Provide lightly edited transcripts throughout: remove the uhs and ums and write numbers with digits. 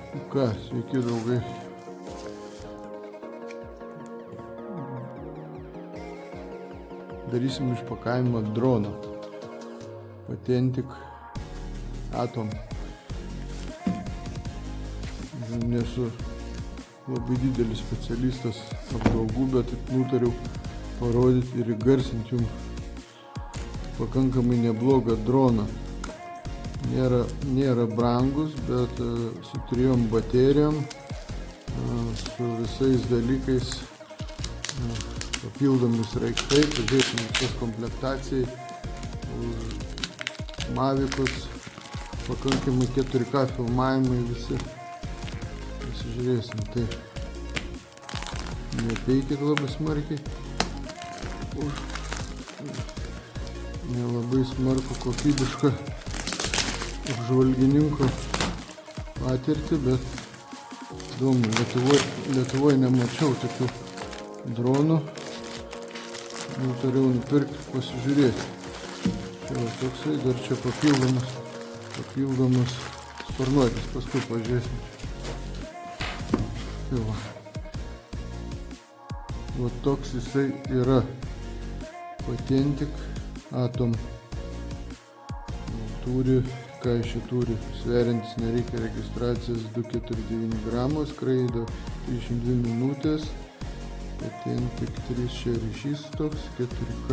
Ką, sveiki draugai. Darysim išpakavimą drono. Patentik Atom. Nesu labai didelis specialistas apžvalgų, bet nutariau parodyti ir įgarsinti jums pakankamai neblogą droną. Nėra brangus, bet su 3 baterijom, su visais dalykais, papildomi sraigtai, pažiūrėsim visas komplektacijai, Mavicus, pakankamai 4K filmavimai visi. Pasižiūrėsim, tai nepeikit labai smarkiai, nelabai smarku kokybišką apžvalgininko patirtį, bet įdomu, Lietuvoje nemačiau tokių dronų, nutariau nupirkti, pasižiūrėti. Čia toksai, dar čia papildomas sparnuotis, paskui pažiūrėsim. Tai va. Va toks jisai yra Patentik Atom. Turi, ką iš čia turi, sveriantis nereikia registracijos 249 gramų, skraido 32 minutės, Patentik 3 čia ryšys toks, 4K,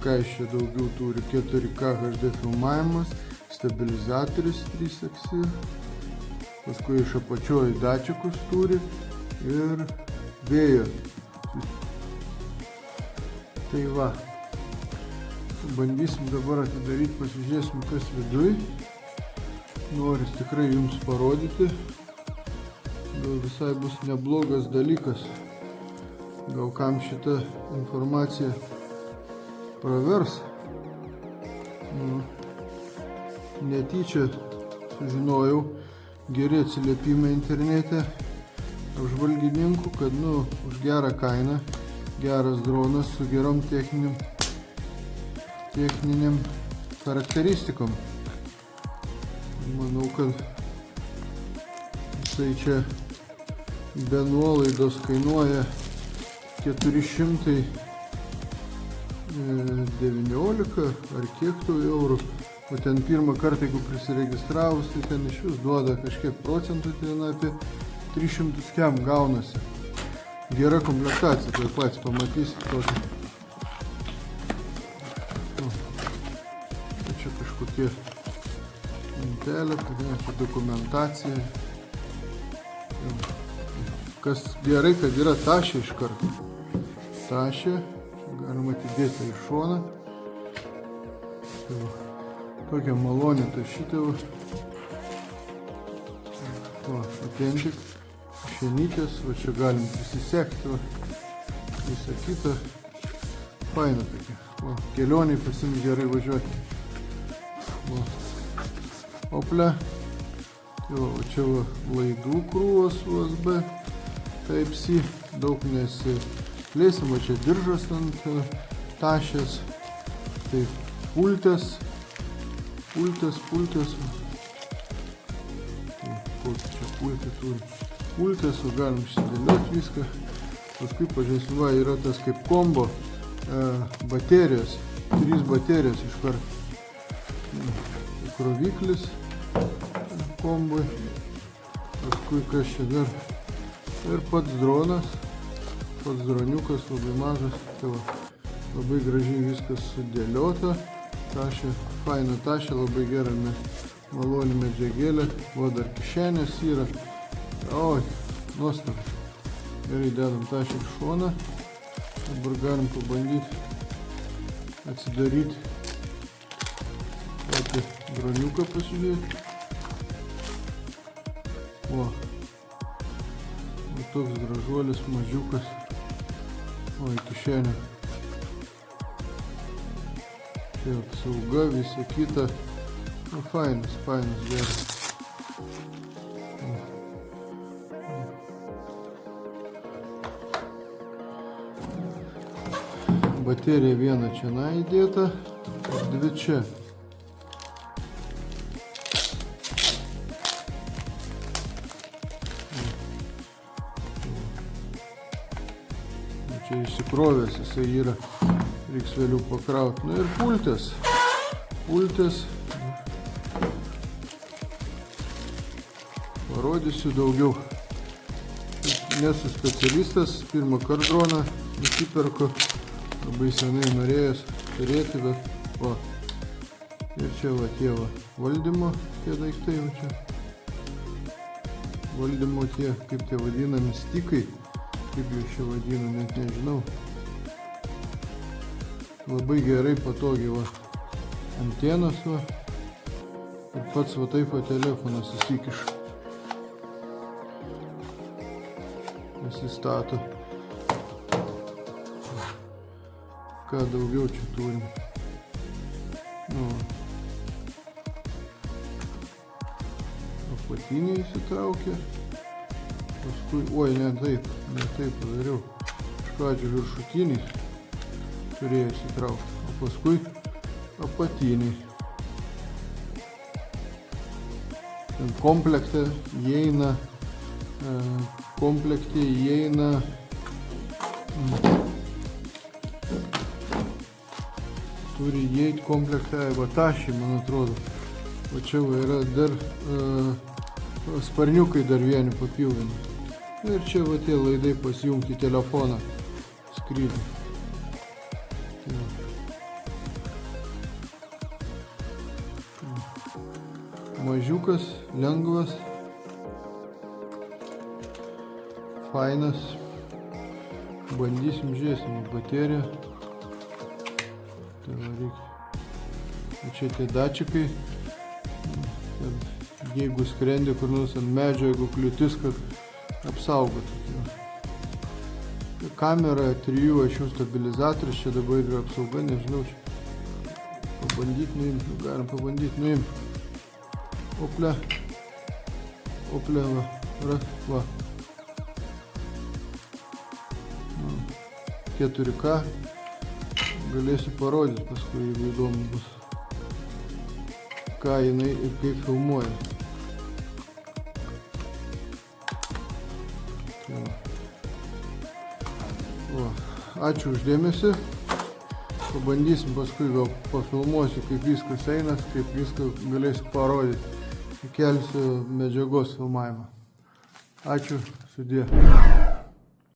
ką iš čia daugiau turi, 4K HD filmavimas, stabilizatorius 3-aksį, paskui iš apačioj dačikus turi ir vėjo. Tai va. Bandysim dabar atidaryti, pasižiūrėsim kas viduj. Noris tikrai jums parodyti. Gal visai bus neblogas dalykas. Gal kam šita informacija pravers. Netyčia sužinojau geri atsiliepimai internete apžvalgininkų, kad už gerą kainą, geras dronas su gerom techniniam charakteristikom. Manau, kad jisai čia be nuolaidos kainuoja 419 ar kiek tų eurų. O ten pirmą kartą, jeigu prisiregistravus, tai ten iš vis duoda kažkiek procentų, ten apie 300 kem gaunasi. Gera komplektacija, tai pats pamatysit tokį. Čia kažkokie lentelė, čia dokumentacija. Kas gerai, kad yra tašė iš karto. Tašė, galima atidėti į šoną. Tokia malonė tašytė. Patentik, šienytės, va čia galim prisisekti, visą kitą. Faina tokia. Kelioniai pasims gerai važiuoti. Oplia. Čia laidų krūvos USB Type-C. Daug nesiplėsim, va čia diržas ant tašės. Tai pultės. Kokį čia pultį turi. Pultės, galim išsidėlioti viską. Paskui pažiūrėsim, va, yra tas kaip kombo baterijos. 3 baterijos iš karto. Kroviklis kombui. Paskui kas čia dar. Ir pats dronas. Pats droniukas labai mažas. Tai va, labai gražiai viskas sudėliota. Tašė, faina tašė, labai gera maloni medžiagėlė. O dar kišenės yra. Oi, nuostabu. Gerai, dedam tašę į šoną. Dabar galim pabandyti atsidaryti patį droniuką, pasižiūrėti. O toks gražuolis mažiukas. O į kišenę. Čia apsauga, visa kita. Fainas, geras. Baterija viena čia įdėta, ir 2 čia. čia išsikrovęs, jisai yra, reiks vėliau pakrauti. Nu ir pultės. Parodysiu daugiau. Nesu specialistas, pirmą kartą droną nusipirku, labai senai norėjęs turėti, bet va. Ir čia va tie va valdymo, tie daiktai va čia. Valdymo tie, kaip tie vadinami stikai, kaip jų čia vadina, net nežinau. Labai gerai, patogiai va antenos va. Ir pats va taip va telefonas įsikiša. Įsistato. Ką daugiau čia turim. Nu. Apatinį įsitraukė. Paskui, oi, ne taip padariau. Iš pradžių viršutinį turėjo įsitraukti, o paskui apatinį. Ten komplekte įeina turi įeiti komplekte batašį, man atrodo. O čia yra dar sparniukai dar vieni papildomi. Ir čia va tie laidai pasijungti telefoną skrydį. Mažiukas, lengvas, fainas. Bandysim, žiūrėsim bateriją. Tai va reikia. Čia tie dačikai. Jeigu skrendi kur nors ant medžio, jeigu kliūtis, kad apsaugotų. Kamera 3 ašių stabilizatorius, čia dabar yra apsauga, nežinau, čia pabandyti nuimti, galim pabandyti nuimti. Ople, va. 4K, galėsiu parodyti paskui, jeigu įdomu bus, ką jinai ir kaip filmuoja. Ačiū uždėmesi, pabandysim paskui gal pafilmuosiu, kaip viskas eina, kaip viską galėsiu parodyti, įkelsiu medžiagos filmavimą. Ačiū, sudie.